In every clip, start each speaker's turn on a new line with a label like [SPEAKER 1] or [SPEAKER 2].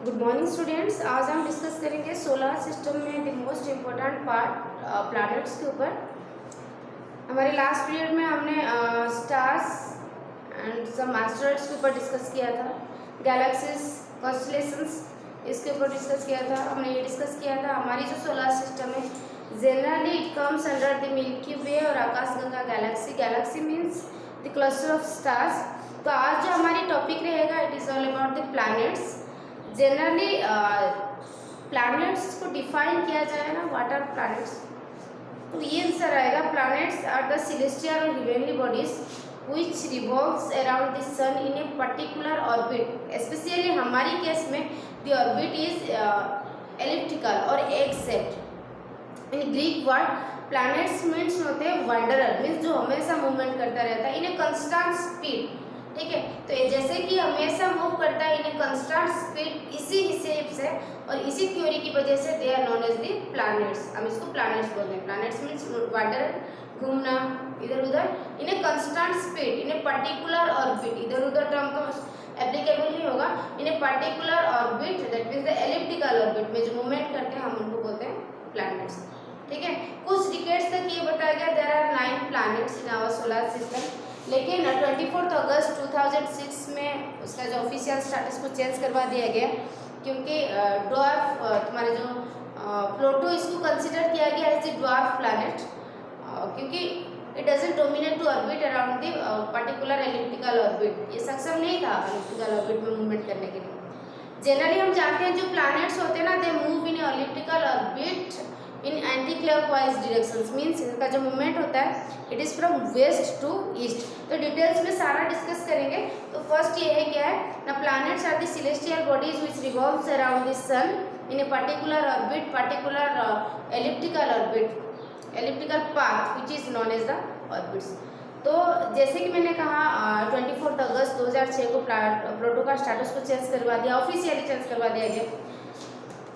[SPEAKER 1] Good morning students. आज हम discuss करेंगे सोलर सिस्टम में the most important part planets के ऊपर। हमारे लास्ट पीरियड में हमने स्टार्स एंड सम एस्टेरॉइड्स के ऊपर डिस्कस किया था, गैलेक्सीज, कॉन्स्टलेशंस, इसके ऊपर डिस्कस किया था। हमने ये डिस्कस किया था हमारी जो सोलर सिस्टम है generally it comes under the milky way और आकाशगंगा galaxy. Galaxy means the cluster of stars. तो आज जो हमारी टॉपिक रहेगा it is all about the planets. Generally planets को डिफाइन किया जाए ना, व्हाट आर प्लैनेट्स, तो ये आंसर आएगा प्लैनेट्स आर द सेलेस्टियल और heavenly bodies which revolves around the sun in a particular orbit. Especially हमारी केस में the orbit is elliptical और egg shaped. In Greek word planets means होते हैं wanderer, means जो हमेशा movement करता रहता है in a constant speed. ठीक है, तो ये जैसे कि हमेशा मूव करता है इन ए कंस्टेंट स्पीड, इसी हिसाब से और इसी थ्योरी की वजह से they are known as the planets. हम इसको प्लैनेट्स बोलते हैं। प्लैनेट्स मीन्स वांडर, घूमना इधर उधर in a constant speed in a particular orbit. इधर उधर टर्म तो एप्लीकेबल नहीं होगा। In a particular orbit that means the elliptical orbit में जो मूवमेंट करते हैं हम उनको बोलते हैं प्लैनेट्स। ठीक है, कुछ डिकेड्स तक ये बताया गया there are 9 planets in our solar system, लेकिन 24 अगस्त 2006 में उसका जो ऑफिशियल स्टेटस को चेंज करवा दिया गया, क्योंकि ड्वार्फ तुम्हारे जो प्लूटो इसको कंसिडर किया गया एज द ड्वार्फ प्लैनेट, क्योंकि it doesn't dominate to orbit around the particular elliptical orbit. ये सक्षम नहीं था एलिप्टिकल ऑर्बिट में मूवमेंट करने के लिए। जनरली हम जानते हैं जो प्लैनेट्स होते हैं ना they move in elliptical orbit in anti clockwise directions, means इनका जो मूवमेंट होता है it is from west to east. तो डिटेल्स में सारा डिस्कस करेंगे। तो फर्स्ट ये है क्या है ना, planets are the celestial bodies which revolves around the sun in a particular orbit, particular elliptical orbit, elliptical path which is known as the orbits. तो जैसे कि मैंने कहा 24 अगस्त 2006 को प्लूटो का स्टेटस को चेंज करवा दिया, ऑफिशियली चेंज करवा दिया गया।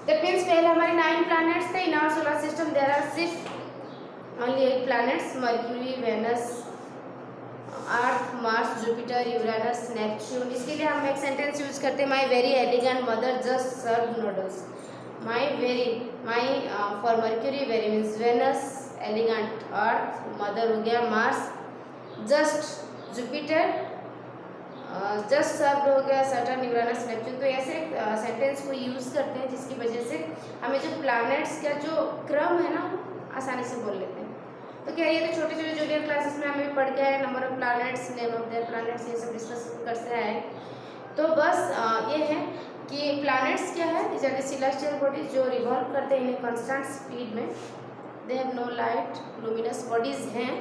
[SPEAKER 1] दैट मीन्स पहले हमारे 9 प्लैनेट्स थे in our solar system. There are सिर्फ only 8 planets, Mercury, Venus, Earth, Mars, Jupiter, Uranus, Neptune. इसके लिए हम एक सेंटेंस यूज करते हैं, my very elegant mother just serve noodles. My for Mercury very means Venus, elegant Earth, mother हो गया Mars, just Jupiter, just served हो गया सैटर्न, यूरेनस, नेपच्यून। तो ऐसे सेंटेंस को यूज़ करते हैं जिसकी वजह से हमें जो प्लैनेट्स का जो क्रम है ना आसानी से बोल लेते हैं। तो क्या ये तो छोटे छोटे जूनियर क्लासेस में हमें पढ़ गया है, number of planets, name of their planets, ये सब डिस्कस करते हैं। तो बस ये है कि प्लैनेट्स क्या है, इज आर सेलेस्टियल बॉडीज जो रिवॉल्व करते हैं इन कांस्टेंट स्पीड में। They have no light, luminous bodies हैं।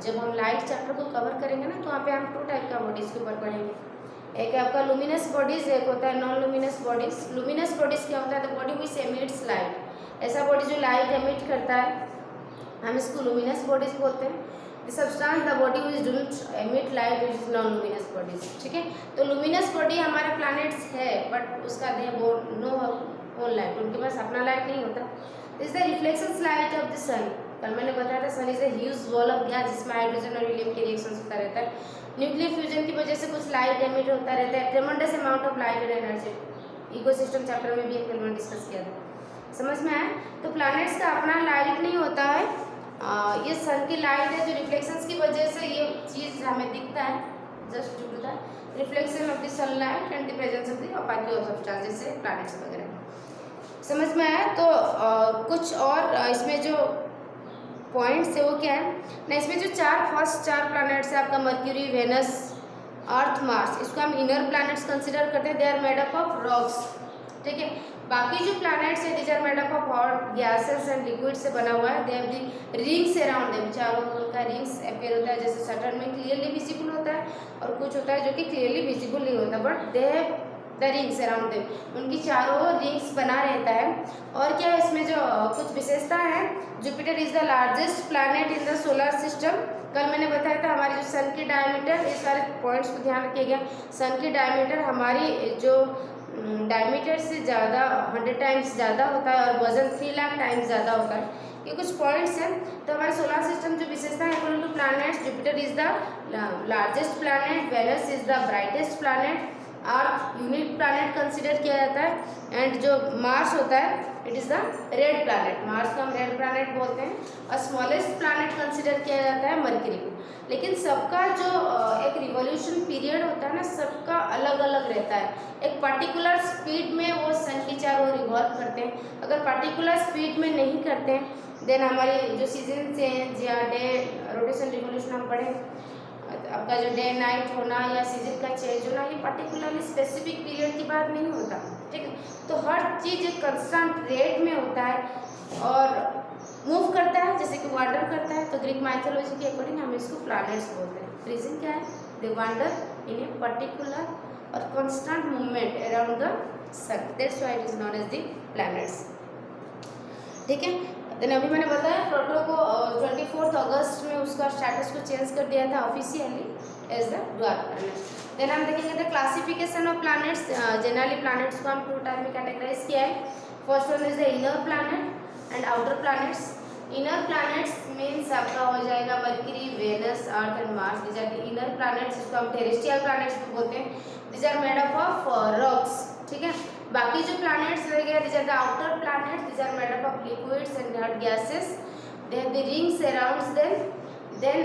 [SPEAKER 1] जब हम लाइट चैप्टर को कवर करेंगे ना तो वहाँ पे हम 2 टाइप का बॉडीज़ के ऊपर पढ़ेंगे। एक है आपका लुमिनस बॉडीज़, एक होता है non luminous bodies. Luminous bodies क्या होता है, the body which emits light. ऐसा बॉडी जो लाइट एमिट करता है हम इसको लुमिनस बॉडीज़ बोलते हैं। The substance the body which don't emit light which is non luminous bodies. ठीक है, तो लुमिनस बॉडी हमारे प्लैनेट्स है बट उसका दे नो ओन लाइट, उनके पास अपना लाइट नहीं होता। This is the reflection light of the sun. कल मैंने बताया था sun is a huge ball of gas जिसमें हाइड्रोजन और हीलियम के रिएक्शंस होता रहता है। न्यूक्लियर फ्यूजन की वजह से कुछ लाइट एमिट होता रहता है, ट्रेमेंडस अमाउंट ऑफ लाइट और एनर्जी। इकोसिस्टम चैप्टर में भी एक मैंने डिस्कस किया था, समझ में आया। तो प्लैनेट्स का अपना लाइट नहीं होता है, ये सन की लाइट है जो रिफ्लेक्शंस की वजह से ये चीज़ हमें दिखता है, just due to the reflection of the sunlight and the presence of the opacity of substance, जैसे प्लैनेट्स वगैरह। समझ में आया। तो कुछ और इसमें जो पॉइंट्स है वो क्या है ना, इसमें जो फर्स्ट चार प्लैनेट्स है आपका मर्क्यूरी, वेनस, अर्थ, मार्स, इसको हम इनर प्लैनेट्स कंसिडर करते हैं। They are made up of rocks. ठीक है, बाकी जो प्लैनेट्स है these are made up of hot gases and liquid से बना हुआ है। They have the rings around them, चारों उनका रिंग्स अपीयर होता है, जैसे सैटर्न में क्लियरली विजिबल होता है और कुछ होता है जो कि क्लियरली विजिबल नहीं होता, but they have the rings around them, उनकी चारों रिंग्स बना रहता है। और क्या है इसमें जो कुछ विशेषता है, Jupiter is the largest planet in the solar system. कल मैंने बताया था हमारे जो सन की डायमीटर, ये सारे पॉइंट्स को ध्यान रखिएगा। सन की डायमीटर हमारी जो डायमीटर से ज़्यादा 100 टाइम्स ज़्यादा होता है और वजन 3 लाख टाइम्स ज़्यादा होता है। ये कुछ पॉइंट्स हैं। तो हमारे सोलर सिस्टम जो विशेषता है planets, Jupiter is the largest planet, Venus is the brightest planet, Earth unique planet consider किया जाता है एंड जो मार्स होता है it is the red planet, Mars को हम रेड प्लैनेट बोलते हैं। और स्मॉलेस्ट प्लैनेट कंसिडर किया जाता है मरकरी को। लेकिन सबका जो एक रिवॉल्यूशन पीरियड होता है ना, सबका अलग अलग रहता है। एक पर्टिकुलर स्पीड में वो सन की चारों ओर रिवॉल्व करते हैं। अगर पर्टिकुलर स्पीड में नहीं करते हैं देन हमारी जो सीजन चेंज या डे रोटेशन रिवॉल्यूशन हम पढ़ें, आपका जो डे नाइट होना या सीजन का चेंज होना, ये पर्टिकुलरली स्पेसिफिक पीरियड की बात नहीं होता, ठीक है। तो हर चीज़ एक कंस्टेंट रेट में होता है और मूव करता है, जैसे कि वांडर करता है। तो ग्रीक माइथोलॉजी के अकॉर्डिंग हम इसको प्लैनेट्स बोलते हैं। रीजन क्या है? They wander in a particular और constant movement around the sun, that's why it is known as the planets, ठीक है। देन अभी मैंने बताया प्लूटो को 24 अगस्त में उसका स्टेटस को चेंज कर दिया था officially as the dwarf planet. Then हम देखेंगे the classification of planets. Generally planets को हम 2 टाइप में कैटेगराइज किया है। First one is the inner planet and outer planets. Inner planets means आपका हो जाएगा Mercury, Venus, Earth and Mars. These are the inner planets, जिसको हम टेरेस्ट्रियल प्लैनेट्स भी बोलते हैं। These are made up of rocks, ठीक है। बाकी जो प्लैनेट्स रह गए these are the outer planets, these are made up of liquids and hot gases, they have the rings around them. Then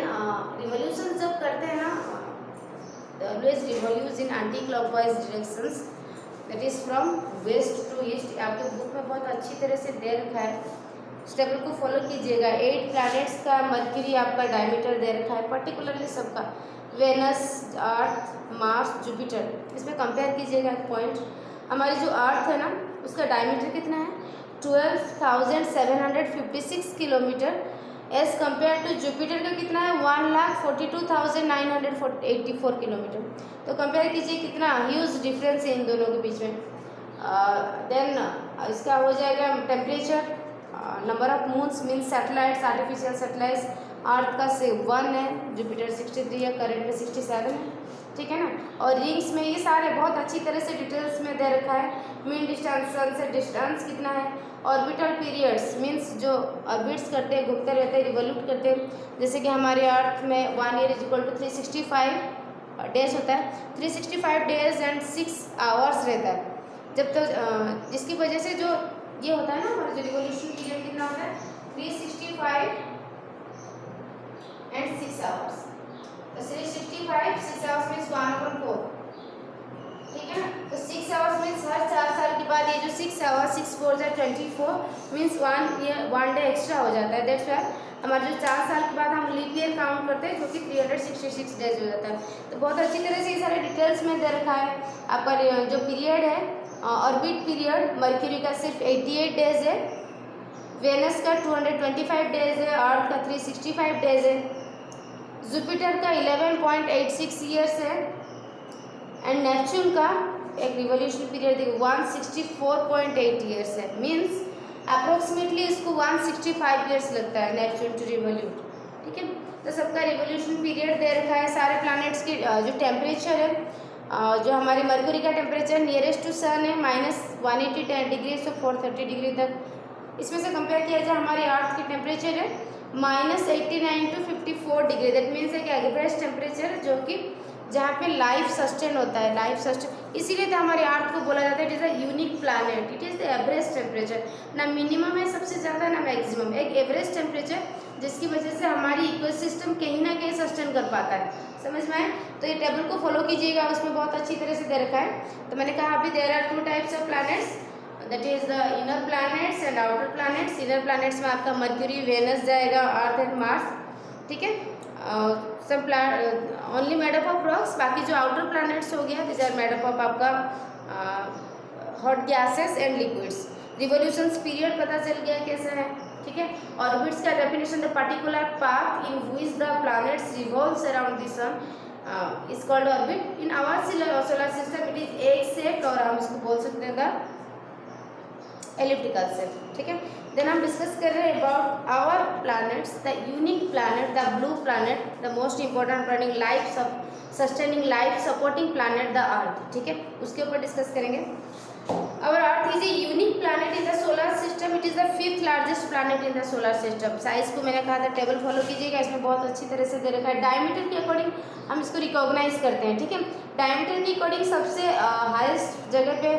[SPEAKER 1] revolution जब करते हैं ना, always revolves in anti clockwise directions, that is from west to east. आपके book में बहुत अच्छी तरह से दे रखा है, स्टेबल को फॉलो कीजिएगा। 8 प्लैनेट्स का मरकरी आपका डायमीटर दे रखा है, पर्टिकुलरली सबका वेनस, अर्थ, मार्स, जुपिटर। इसमें कंपेयर कीजिएगा एक पॉइंट। हमारी जो अर्थ है ना उसका डायमीटर कितना है? 12,756 kilometre as compare to Jupiter का कितना है? 1,42,984 किलोमीटर। तो कंपेयर कीजिए कितना ह्यूज डिफरेंस है इन दोनों के बीच में। देन इसका हो जाएगा temperature, number of moons means satellites, artificial satellites. Earth का 1 है, जुपिटर 63 है, करंट में 67 है, ठीक है ना। और रिंग्स में ये सारे बहुत अच्छी तरह से डिटेल्स में दे रखा है। मीन डिस्टेंस, सन से डिस्टेंस कितना है। ऑर्बिटल पीरियड्स मीन्स जो ऑर्बिट्स करते हैं, घूमते रहते हैं, रिवॉल्यूट करते हैं। जैसे कि हमारे अर्थ में 1 year is equal to 365 days होता है। 365 डेज एंड 6 आवर्स रहता है। जब तो जिसकी वजह से जो ये होता है ना हमारा जो रिवॉल्यूशन पीरियड कितना होता है? 365 एंड 6 आवर्स। तो 365 6 आवर्स मीन्स 1/4, ठीक है ना। तो 6 आवर्स मीन्स हर 4 साल के बाद ये जो 6 आवर्स 6 4 जा 24 मीन्स 1 डे एक्स्ट्रा हो जाता है। दैट्स वाई हमारे जो 4 साल के बाद हम लीप ईयर काउंट करते हैं, जो कि 366 डेज हो जाता है। तो बहुत अच्छी तरह से ये सारे डिटेल्स में दे रखा है। आपका जो पीरियड है ऑर्बिट पीरियड, मरकरी का सिर्फ 88 डेज है, वेनस का 225 डेज है, अर्थ का 365 डेज है, जुपिटर का 11.86 ईयर्स है एंड नेपच्यून का एक रिवॉल्यूशन पीरियड 164.8 ईयर्स है। मीन्स अप्रोक्सीमेटली इसको 165 ईयर्स लगता है नेपच्यून टू रिवॉल्यूट, ठीक है। तो सबका रिवॉल्यूशन पीरियड दे रखा है। सारे प्लैनेट्स की जो टेम्परेचर है, जो हमारे मरकरी का टेम्परेचर नियरेस्ट टू सन है -180 डिग्री से 430 डिग्री तक। इसमें से कंपेयर किया जाए हमारे अर्थ की टेम्परेचर है -89 टू 54 डिग्री। दैट मीन्स है कि एवरेज टेम्परेचर जो कि जहाँ पे लाइफ सस्टेन होता है, लाइफ सस्टेन, इसीलिए तो हमारे अर्थ को बोला जाता है it is a unique planet, it is the average temperature. ना मिनिमम है सबसे ज़्यादा, ना मैक्सिमम, एक एवरेज टेम्परेचर जिसकी वजह से हमारी इकोसिस्टम कहीं ना कहीं सस्टेन कर पाता है। समझ में आए? तो ये टेबल को फॉलो कीजिएगा, उसमें बहुत अच्छी तरह से दे रखा है। तो मैंने कहा अभी there are 2 types of planets, that is the inner planets and outer planets. Inner planets में आपका मरकरी, वेनस जाएगा, अर्थ एंड मार्स, ठीक है। सब only made up of rocks. बाकी जो आउटर प्लैनेट्स हो गया this are made up of आपका hot gases and liquids. Revolutions period पता चल गया कैसा है, ठीक है। ऑर्बिट्स का definition, the particular path in which the planets revolves around the sun is called orbit. In our solar system it is egg shaped, और हम इसको बोल सकते हैं द एलिप्टिकल शेप, ठीक है। देन हम डिस्कस कर रहे हैं about our planets, the unique planet, the blue planet, the most important planet, life sustaining life supporting planet the Earth, ठीक है। उसके ऊपर डिस्कस करेंगे। Our Earth is is a unique planet in the solar system. It is the 5th largest planet in the solar system. Size को मैंने कहा था table follow कीजिएगा, इसमें बहुत अच्छी तरह से दे रखा है. डायमीटर के अकॉर्डिंग हम इसको रिकॉग्नाइज करते हैं. ठीक है, डायमीटर के अकॉर्डिंग सबसे हाईएस्ट जगह पे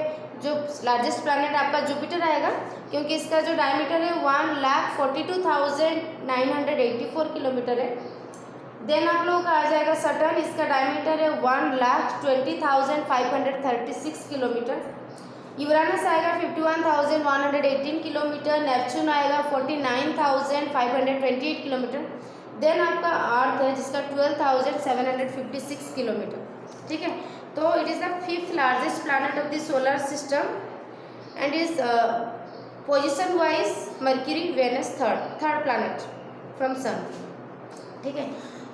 [SPEAKER 1] जो लार्जेस्ट प्लैनेट आपका जुपिटर आएगा, क्योंकि इसका जो डायमीटर है 1,42,984 किलोमीटर है. देन आप लोगों का आ जाएगा सटर्न. इसका डायमीटर है 1,20,536 किलोमीटर. यूरानस आएगा 51,118 किलोमीटर. नेपच्यून आएगा 49,528 किलोमीटर. देन आपका अर्थ है जिसका 12,756 किलोमीटर. ठीक है, तो it is the 5th largest planet of the solar system and is position wise Mercury Venus third planet from sun. ठीक है,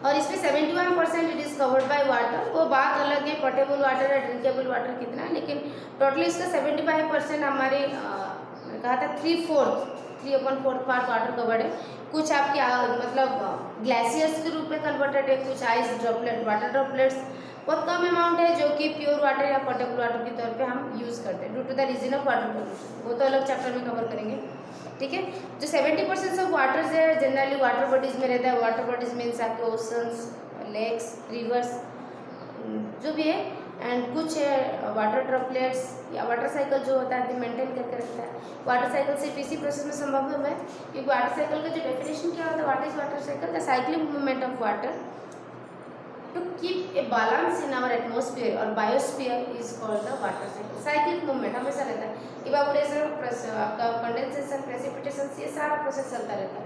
[SPEAKER 1] और इसमें 71% it is covered by water. वो बात अलग है पोर्टेबल वाटर या ड्रिंकेबल वाटर कितना है, लेकिन टोटली इसका 75% हमारे मैंने कहा था 3/4 पार्ट वाटर कवर्ड है. कुछ आपके मतलब ग्लेशियर्स के रूप में कन्वर्टेड है, कुछ आइस ड्रॉपलेट वाटर ड्रॉपलेट्स. बहुत कम अमाउंट है जो कि प्योर वाटर या पोर्टेबल वाटर के तौर पे हम यूज़ करते हैं due to the reason of water pollution. वो तो अलग चैप्टर में कवर करेंगे. ठीक है, जो 70% ऑफ वाटर्स है जनरली वाटर बॉडीज़ में रहता है. वाटर बॉडीज़ मीन्स आपके ओशंस, लेक्स, रिवर्स जो भी है, एंड कुछ है वाटर ड्रॉपलेट्स या वाटर साइकिल जो होता है मेंटेन करके रखता है. वाटर साइकिल सिर्फ इसी प्रोसेस में संभव है क्योंकि वाटर साइकिल का जो डेफिनेशन क्या होता है, what is water cycle? The cyclic movement of water to keep a balance in our atmosphere or biosphere is called the water cycle. cyclic movement हमेशा रहता है. इवापोरेशन, आपका कंडेंसेशन, प्रेसिपिटेशन, ये सारा प्रोसेस चलता रहता है.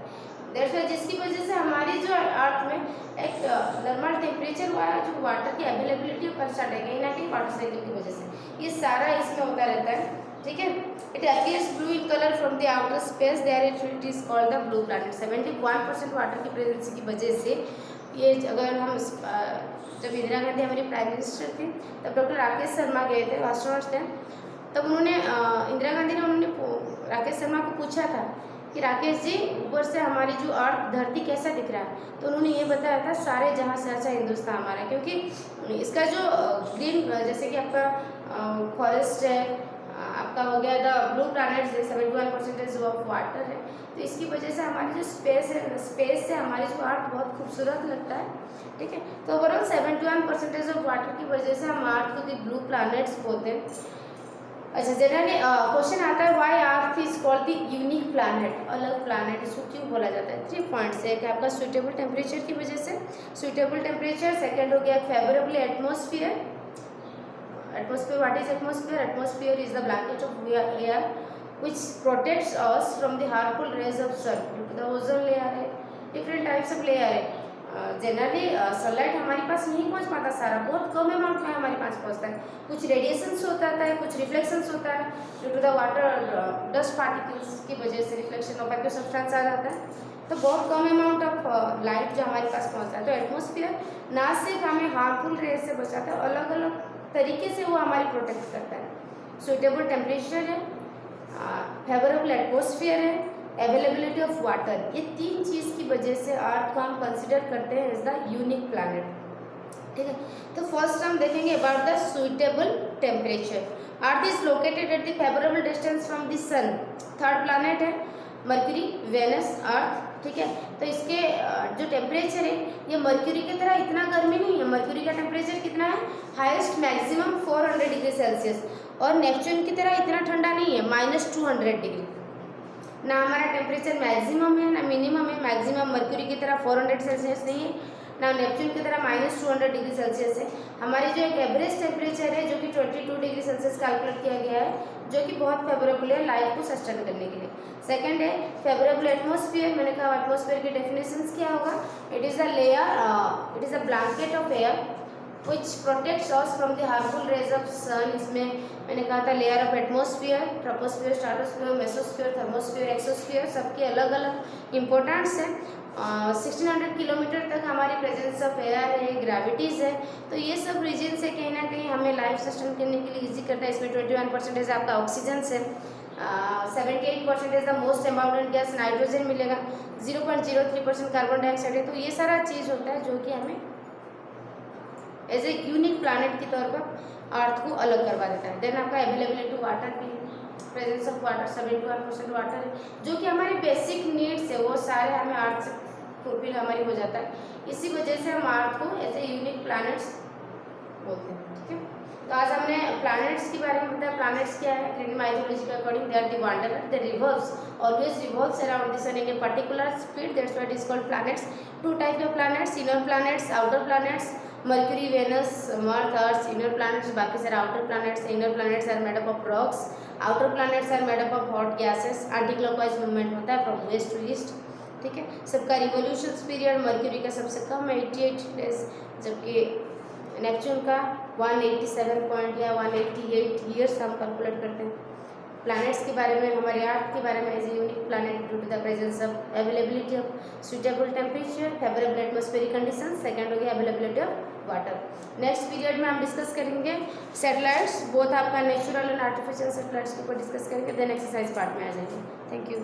[SPEAKER 1] दैट्स जिसकी वजह से हमारी जो अर्थ में एक नॉर्मल टेम्परेचर वाला जो वाटर की अवेलेबिलिटी कंस्टेंट है, कहीं ना कहीं वाटर साइकिल की वजह से ये सारा इसमें होता रहता है. ठीक है, it appears blue in colour from the outer space, there it is called the blue planet. 71% water की प्रेजेंस की वजह से ये, अगर हम जब इंदिरा गांधी हमारी प्राइम मिनिस्टर थी तब डॉक्टर राकेश शर्मा गए थे, एस्ट्रोनॉट्स थे, तब उन्होंने इंदिरा गांधी ने राकेश शर्मा को पूछा था कि राकेश जी ऊपर से हमारी जो अर्थ धरती कैसा दिख रहा है, तो उन्होंने ये बताया था सारे जहाँ से अच्छा हिंदुस्तान हमारा, क्योंकि इसका जो ग्रीन जैसे कि आपका फॉरेस्ट है, आपका हो गया द ब्लू प्लैनेट है, 71% ऑफ वाटर है, तो इसकी वजह से हमारी जो स्पेस है, स्पेस से हमारी जो अर्थ बहुत खूबसूरत लगता है. ठीक है, तो ओवरऑल 71% ऑफ वाटर की वजह से हम अर्थ को द ब्लू प्लैनेट्स बोलते हैं. अच्छा, जनरली क्वेश्चन आता है why earth is called the unique planet, अलग प्लैनेट, इसको क्यों बोला जाता है? 3 पॉइंट्स है कि आपका सुइटेबल टेम्परेचर की वजह से, सुइटेबल टेम्परेचर. सेकेंड हो गया favourable atmosphere. Atmosphere, what is atmosphere? Atmosphere is the blanket of air which protects us from the harmful rays of sun. The ozone layer है, different types of layer है. Generally sunlight हमारे पास नहीं पहुंच पाता, सारा बहुत कम अमाउंट में हमारे पास पहुंचता है. कुछ रेडिएशंस होता है, कुछ रिफ्लेक्शंस होता है due to the water dust particles की वजह से रिफ्लेक्शन ऑफ एक्व सब्सटेंस आ जाता है. तो बहुत कम अमाउंट ऑफ लाइट जो हमारे पास पहुंचता है. तो एटमॉस्फेयर ना सिर्फ हमें हार्मफुल रेज से बचाता है, अलग अलग तरीके से वो हमारी प्रोटेक्ट करता है. सुइटेबल टेम्परेचर है, फेवरेबल एटमॉस्फेयर है, अवेलेबिलिटी ऑफ वाटर, ये 3 चीज़ की वजह से अर्थ को हम कंसिडर करते हैं एज द यूनिक प्लैनेट. ठीक है, तो फर्स्ट हम देखेंगे about the suitable temperature. Earth is located at the favourable distance from the sun. Third planet है मर्क्यूरी, वेनस, अर्थ. ठीक है, तो इसके जो टेम्परेचर है ये मर्क्यूरी की तरह इतना गर्मी नहीं है. मर्क्यूरी का टेम्परेचर कितना है? Highest maximum 400 degree Celsius. और नेपच्यून की तरह इतना ठंडा नहीं है, -200 डिग्री. ना हमारा टेम्परेचर मैक्सिमम है ना मिनिमम है. मैक्सिमम मर्क्यूरी की तरह 400 सेल्सियस नहीं है, ना नेपच्यून की तरह -200 डिग्री सेल्सियस है. हमारी जो एक एवरेज टेम्परेचर है जो कि 22 डिग्री सेल्सियस कैलकुलेट किया गया है, जो कि बहुत फेवरेबल है लाइफ को सस्टेन करने के लिए. सेकंड है फेवरेबल एटमॉस्फेयर. मैंने कहा एटमॉस्फेयर की डेफिनेशंस क्या होगा? It is a layer, it is a blanket of air which protects us from the harmful rays of sun. इसमें मैंने कहा था layer of atmosphere, troposphere, stratosphere, mesosphere, thermosphere, exosphere, सबके अलग अलग इम्पोर्टेंट्स हैं. 1600 किलोमीटर तक हमारी प्रेजेंस ऑफ एयर है, ग्रेविटीज़ है. तो ये सब रीजन से कहीं ना कहीं हमें लाइफ सस्टेन करने के लिए ईजी करता है. इसमें 21% आपका ऑक्सीजन है, 78% the most abundant gas nitrogen मिलेगा, 0.03% कार्बन डाइऑक्साइड है. तो ये सारा चीज़ होता है जो कि हमें एज ए यूनिक प्लैनेट के तौर पर अर्थ को अलग करवा देता है. देन आपका अवेलेबिलिटी वाटर भी है. प्रेजेंस ऑफ वाटर 71% वाटर है, जो कि हमारी बेसिक नीड्स है वो सारे हमें अर्थ से फुलफिल हमारी हो जाता है। इसी वजह से हम अर्थ को एज ए यूनिक प्लैनेट्स बोलते हैं। ठीक है, तो आज हमने प्लैनेट्स के बारे में बताया। प्लैनेट्स क्या है? ग्रीक माइथोलॉजी के according they are the wanderer, they revolves always revolves around the sun in a particular speed, that's why it is called planets. Two type of planets, inner planets, outer planets, Mercury, Venus, मर्थ, Earth, inner planets, बाकी सारे outer planets. Inner planets are made up of rocks, outer planets are made up of hot gases. Anti clockwise movement होता है from west to east. ठीक है, सबका revolution period mercury का सबसे कम है 88 डेज, जबकि नेपच्यून का 187 पॉइंट या 188 ईयर्स हम कैलकुलेट करते हैं। प्लैनेट्स के बारे में, हमारे अर्थ के बारे में, as a unique planet due to the presence of availability of suitable temperature, favourable atmospheric condition. Second हो गया availability of water. Next period में हम डिस्कस करेंगे सैटेलाइट्स, बोथ आपका नेचुरल एंड आर्टिफिशियल सैटेलाइट्स के ऊपर डिस्कस करेंगे, देन एक्सरसाइज पार्ट में आ जाएंगे। Thank you.